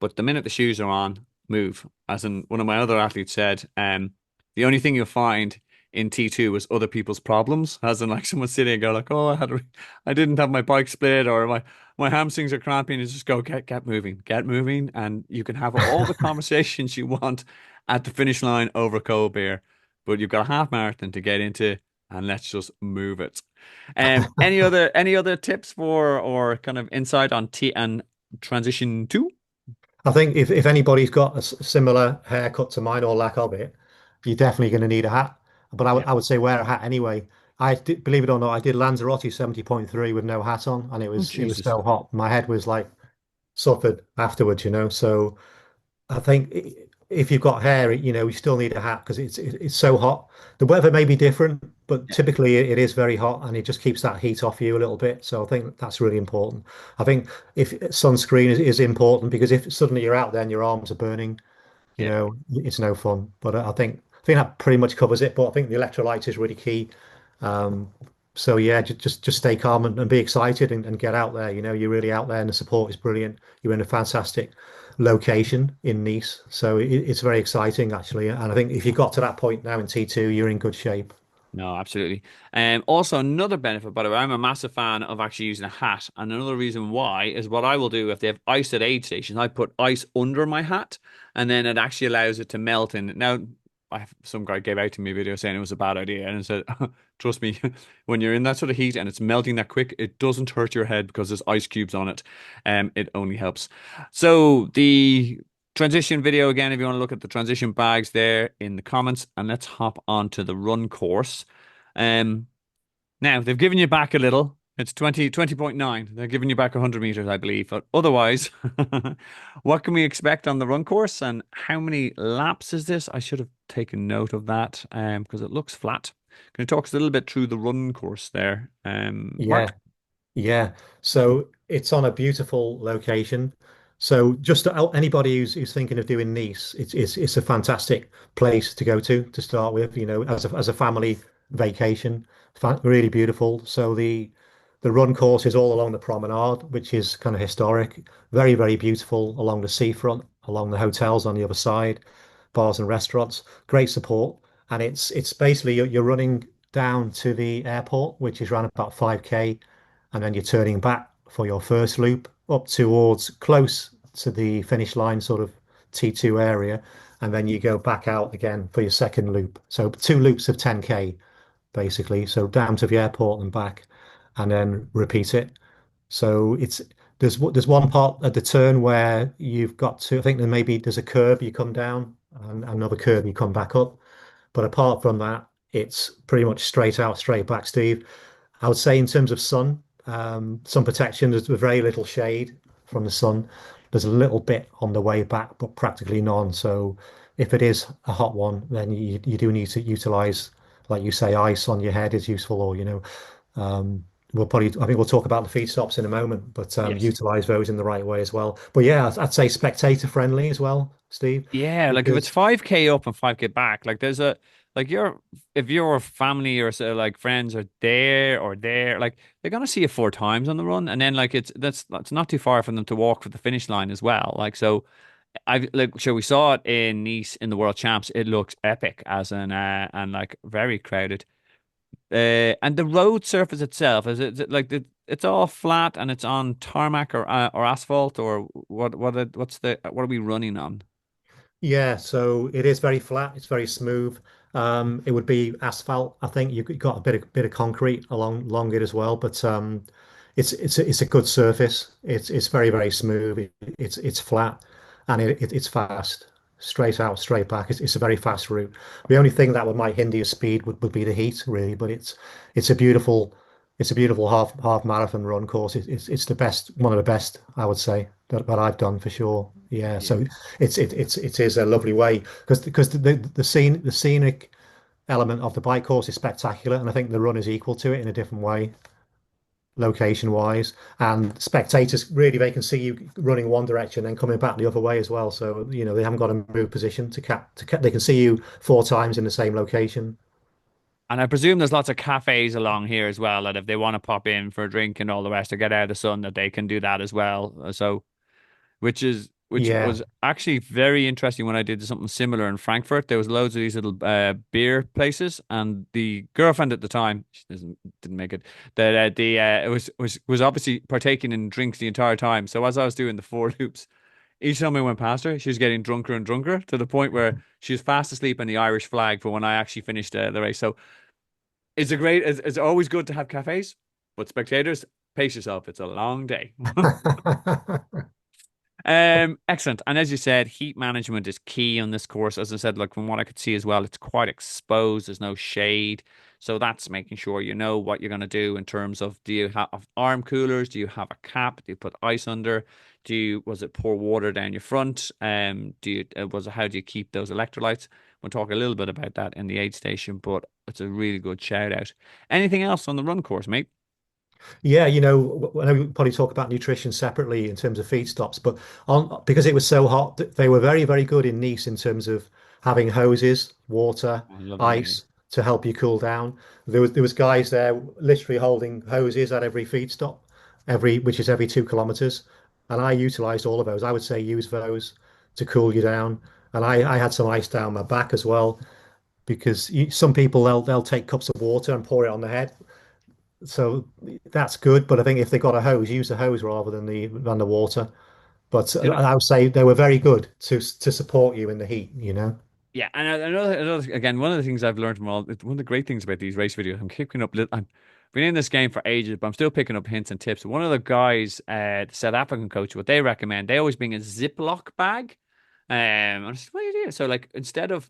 but the minute the shoes are on, move. As in one of my other athletes said, the only thing you'll find in T2 is other people's problems. As in like someone sitting and go like, oh, I didn't have my bike split or my hamstrings are cramping. And just go, get moving. And you can have all the conversations you want at the finish line over cold beer. But you've got a half marathon to get into and let's just move it. Any other tips for or kind of insight on T and transition two? I think if anybody's got a similar haircut to mine or lack of it, you're definitely going to need a hat. But Yeah. I would say wear a hat anyway. Believe it or not, I did Lanzarote 70.3 with no hat on, and Oh, it was Jesus. so hot. My head was like suffered afterwards, you know. So I think if you've got hair, you still need a hat because it's so hot. The weather may be different, but Yeah. typically it is very hot and it just keeps that heat off you a little bit. So I think that's really important. I think if sunscreen is important because if suddenly you're out there and your arms are burning, Yeah. it's no fun. But I think that pretty much covers it. But I think the electrolytes is really key. Um, so yeah, just stay calm and be excited and get out there. You're really out there and the support is brilliant. You're in a fantastic location in Nice, so it's very exciting actually. And I think if you got to that point now in T2, you're in good shape. No, absolutely. Also, another benefit, by the way, I'm a massive fan of actually using a hat. And another reason why is what I will do if they have ice at aid stations, I put ice under my hat and then it actually allows it to melt in. Now, some guy gave out to me a video saying it was a bad idea and I said, trust me, when you're in that sort of heat and it's melting that quick, it doesn't hurt your head because there's ice cubes on it. It only helps. So the transition video again, if you want to look at the transition bags there in the comments, and let's hop on to the run course. Um, Now they've given you back a little. It's 20.9. They're giving you back 100 meters, I believe. But otherwise, what can we expect on the run course and how many laps is this? I should have taken note of that because it looks flat. Can you talk us a little bit through the run course there, Yeah, Mark? yeah. So it's on a beautiful location. So just anybody who's thinking of doing Nice, it's a fantastic place to go to start with. As a family vacation, really beautiful. So the run course is all along the promenade, which is kind of historic, very very beautiful along the seafront, along the hotels on the other side, bars and restaurants, great support, and it's basically you're running down to the airport, which is around about 5K, and then you're turning back for your first loop up towards close to the finish line, sort of T2 area, and then you go back out again for your second loop. So two loops of 10K basically. So down to the airport and back, and then repeat it. So there's one part at the turn where you've got to, I think there's a curb you come down and another curb you come back up. But apart from that, it's pretty much straight out, straight back, Steve. I would say in terms of sun protection, there's very little shade from the sun. There's a little bit on the way back, but practically none. So if it is a hot one, then you do need to utilize, like you say, ice on your head is useful, or I think we'll talk about the feed stops in a moment, but Yes. utilize those in the right way as well. But yeah, I'd say spectator friendly as well, Steve, Yeah, like if it's because 5K up and 5K back, like there's a like your if your family or so, like friends are there or there, like they're gonna see you four times on the run, and then like that's not too far for them to walk for the finish line as well. Like so, I like sure we saw it in Nice in the World Champs. It looks epic as an and like very crowded. And the road surface itself is it like it's all flat and it's on tarmac or asphalt or what are we running on? yeah, so it is very flat. It's very smooth. It would be asphalt. I think you've got a bit of concrete along it as well, but it's a good surface. It's very very smooth. It's flat, and it's fast. Straight out, straight back. It's a very fast route. The only thing that might hinder your speed would be the heat, really. But it's a beautiful it's a beautiful half marathon run course. It's the best, one of the best, I would say, that I've done for sure. Yeah, Yeah. so it is a lovely way because the scenic element of the bike course is spectacular, and I think the run is equal to it in a different way, location wise. And spectators really they can see you running one direction and coming back the other way as well. So they haven't got to move position they can see you four times in the same location. And I presume there's lots of cafes along here as well that if they want to pop in for a drink and all the rest or get out of the sun, that they can do that as well. So which Yeah. was actually very interesting when I did something similar in Frankfurt. There was loads of these little beer places, and the girlfriend at the time, she didn't make it. That the it was obviously partaking in drinks the entire time. So as I was doing the four loops, each time I went past her, she was getting drunker and drunker to the point where she was fast asleep on the Irish flag for when I actually finished the race. So it's always good to have cafes, but spectators, pace yourself. It's a long day. Excellent. And as you said, heat management is key on this course. As I said, like from what I could see as well, it's quite exposed. There's no shade. So that's making sure you know what you're going to do in terms of do you have arm coolers? Do you have a cap? Do you put ice under? Was it pour water down your front? How do you keep those electrolytes? We'll talk a little bit about that in the aid station, but it's a really good shout out. Anything else on the run course, mate? Yeah, I know we probably talk about nutrition separately in terms of feed stops, but on because it was so hot, they were very, very good in Nice in terms of having hoses, water, Oh, lovely, yeah. ice to help you cool down. There was guys there literally holding hoses at every feed stop, which is every 2 kilometers, and I utilized all of those. I would say use those to cool you down, and I had some ice down my back as well because some people they'll take cups of water and pour it on the head, so that's good. But I think if they got a hose, use the hose rather than the water. But You know, I would say they were very good to support you in the heat. yeah, and again, one of the things I've learned from one of the great things about these race videos, I'm picking up, I've been in this game for ages, but I'm still picking up hints and tips. One of the guys, the South African coach, what they recommend, they always bring a Ziploc bag. And I said, what do you do? So like instead of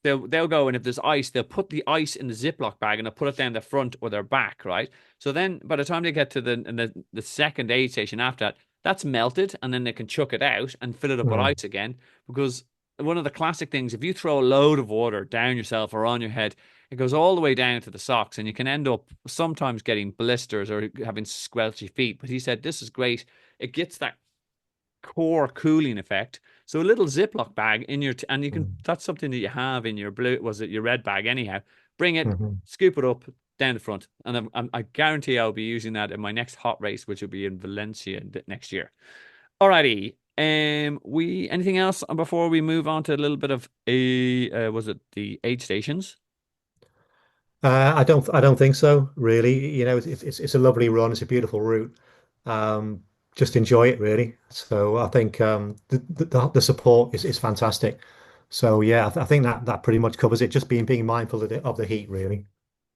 they'll go and if there's ice, they'll put the ice in the Ziploc bag and they'll put it down their front or their back, right? So then by the time they get to the second aid station after that, that's melted and then they can chuck it out and fill it up with Mm, ice again. Because one of the classic things, if you throw a load of water down yourself or on your head, it goes all the way down to the socks and you can end up sometimes getting blisters or having squelchy feet. But he said this is great. It gets that core cooling effect. So a little Ziploc bag in and you can, mm, that's something that you have in your blue, was it your red bag anyhow? Bring it, mhm. scoop it up down the front. And I guarantee I'll be using that in my next hot race, which will be in Valencia next year. Alrighty. Anything else before we move on to a little bit of was it the aid stations? I don't think so, really. It's a lovely run. It's a beautiful route. Um, just enjoy it, really. So I think the support is fantastic. So yeah, I think that pretty much covers it. Just being mindful of the heat, really.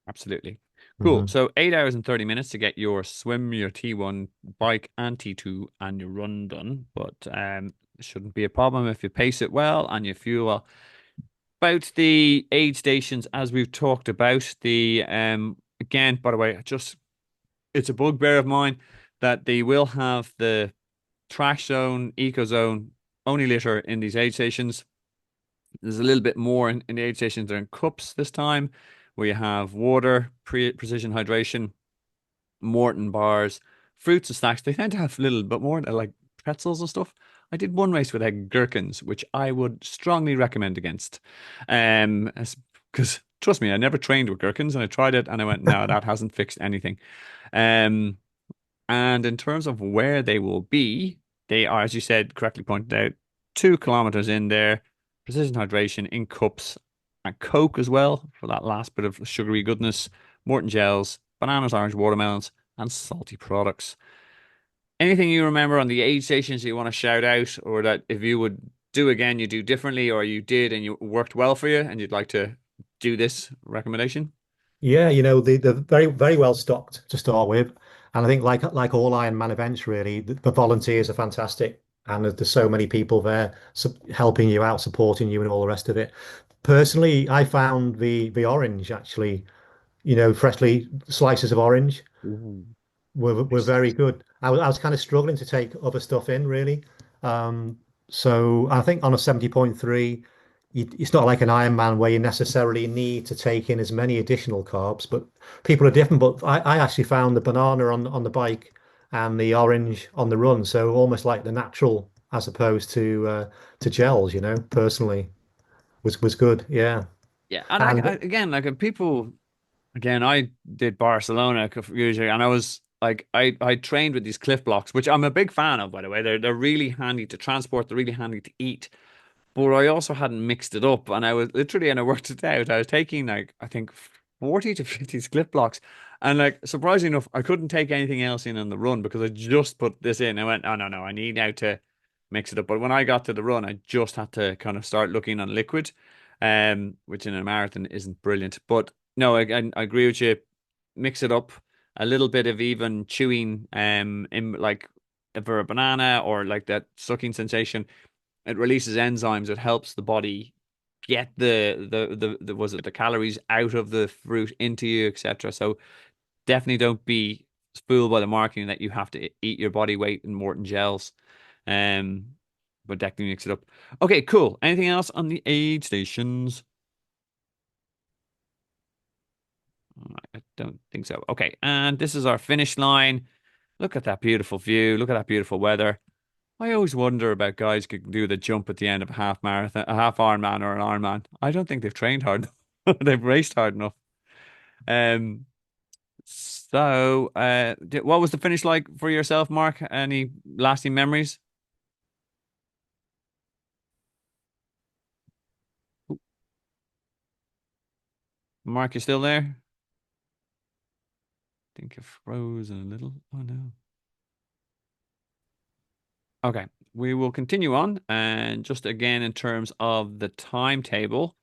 Absolutely. Cool. Hmm. So 8 hours and 30 minutes to get your swim, your T1 bike and T2 and your run done. But it shouldn't be a problem if you pace it well and you fuel well. About the aid stations, as we've talked about, the again, by the way, just it's a bugbear of mine that they will have the trash zone, eco zone, only litter in these aid stations. There's a little bit more in the aid stations. They're in cups this time, where you have water, precision hydration, Morton bars, fruits and snacks. They tend to have a little bit more like pretzels and stuff. I did one race with egg gherkins, which I would strongly recommend against. Because trust me, I never trained with gherkins and I tried it and I went, no, that hasn't fixed anything. Um, and in terms of where they will be, they are, as you said, correctly pointed out, 2 kilometers in there, precision hydration in cups, and Coke as well for that last bit of sugary goodness, Morton gels, bananas, orange, watermelons, and salty products. Anything you remember on the aid stations you want to shout out, or that if you would do again, you do differently, or you did and you worked well for you, and you'd like to do this recommendation? Yeah, they're very, very well stocked to start with. And I think like all Ironman events, really, the volunteers are fantastic. And there's so many people there helping you out, supporting you and all the rest of it. Personally, I found the orange actually, freshly slices of orange Ooh, were nice. very good. I was kind of struggling to take other stuff in, really. Um, so I think on a 70.3, it's not like an Ironman where you necessarily need to take in as many additional carbs, but people are different. But I actually found the banana on the bike and the orange on the run, so almost like the natural as opposed to gels, personally was good. Yeah. Yeah, and And again, like people, again, I did Barcelona a few years ago, and I was like, I trained with these Cliff Blocks, which I'm a big fan of, by the way. They're really handy to transport. They're really handy to eat. But I also hadn't mixed it up, and I was literally, and I worked it out. I was taking like I think 40 to 50 split blocks, and like surprisingly enough, I couldn't take anything else in on the run because I just put this in. I went, oh no, no, I need now to mix it up. But when I got to the run, I just had to kind of start looking on liquid, which in a marathon isn't brilliant. But no, I agree with you. Mix it up, a little bit of even chewing, in like for a banana or like that sucking sensation. It releases enzymes. It helps the body get the was it the calories out of the fruit into you, etc. So definitely don't be fooled by the marketing that you have to eat your body weight in Morton gels. Um, but definitely mix it up. Okay, cool. Anything else on the aid stations? I don't think so. Okay, and this is our finish line. Look at that beautiful view. Look at that beautiful weather. I always wonder about guys who can do the jump at the end of a half marathon, a half Ironman or an Ironman. I don't think they've trained hard enough. They've raced hard enough. Um, what was the finish like for yourself, Mark? Any lasting memories? Mark, you still there? I think you've frozen a little. Oh no. Okay, we will continue on. And just again, in terms of the timetable,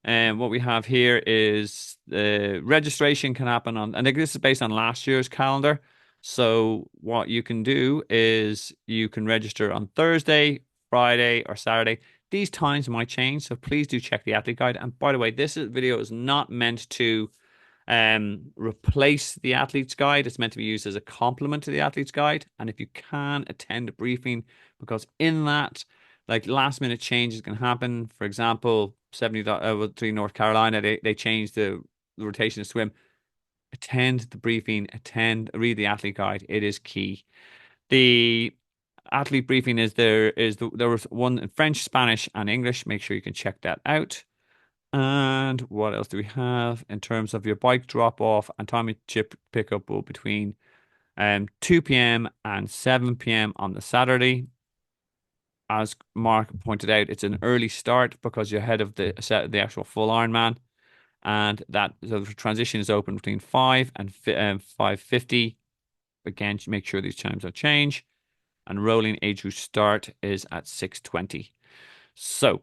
and what we have here is the registration can happen on, I think this is based on last year's calendar. So what you can do is you can register on Thursday, Friday, or Saturday. These times might change, so please do check the athlete guide. And by the way, video is not meant to replace the athlete's guide. It's meant to be used as a complement to the athlete's guide. And if you can attend a briefing, because in that, like last minute changes can happen. For example, 73 North Carolina, they changed the rotation of swim. Attend the briefing, read the athlete guide. It is key. The athlete briefing there was one in French, Spanish, and English. Make sure you can check that out. And what else do we have in terms of your bike drop off and time of chip pickup will between 2 p.m. and 7 p.m. on the Saturday. As Mark pointed out, it's an early start because you're ahead of the actual full Ironman, and that so the transition is open between 5:50. Again, make sure these times don't change. And rolling age group start is at 6:20. So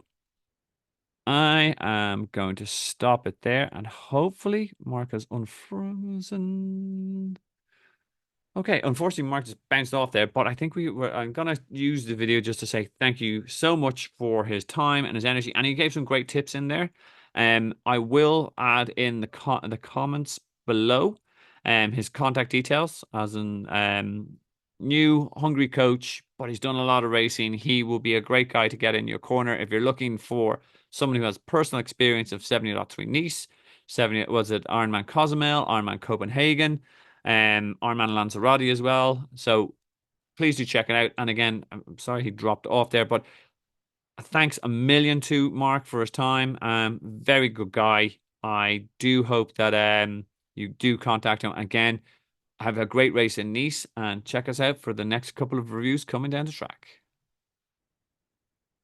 I am going to stop it there, and hopefully Mark has unfrozen. Okay, unfortunately, Mark just bounced off there, but I think I'm gonna use the video just to say thank you so much for his time and his energy, and he gave some great tips in there. I will add in the comments below, his contact details as an new hungry coach, but he's done a lot of racing. He will be a great guy to get in your corner if you're looking for someone who has personal experience of 70.3 Nice, 70 was it Ironman Cozumel, Ironman Copenhagen Arman Lanzarote as well. So please do check it out. And again, I'm sorry he dropped off there, but thanks a million to Mark for his time. Very good guy. I do hope that you do contact him again. Have a great race in Nice and check us out for the next couple of reviews coming down the track.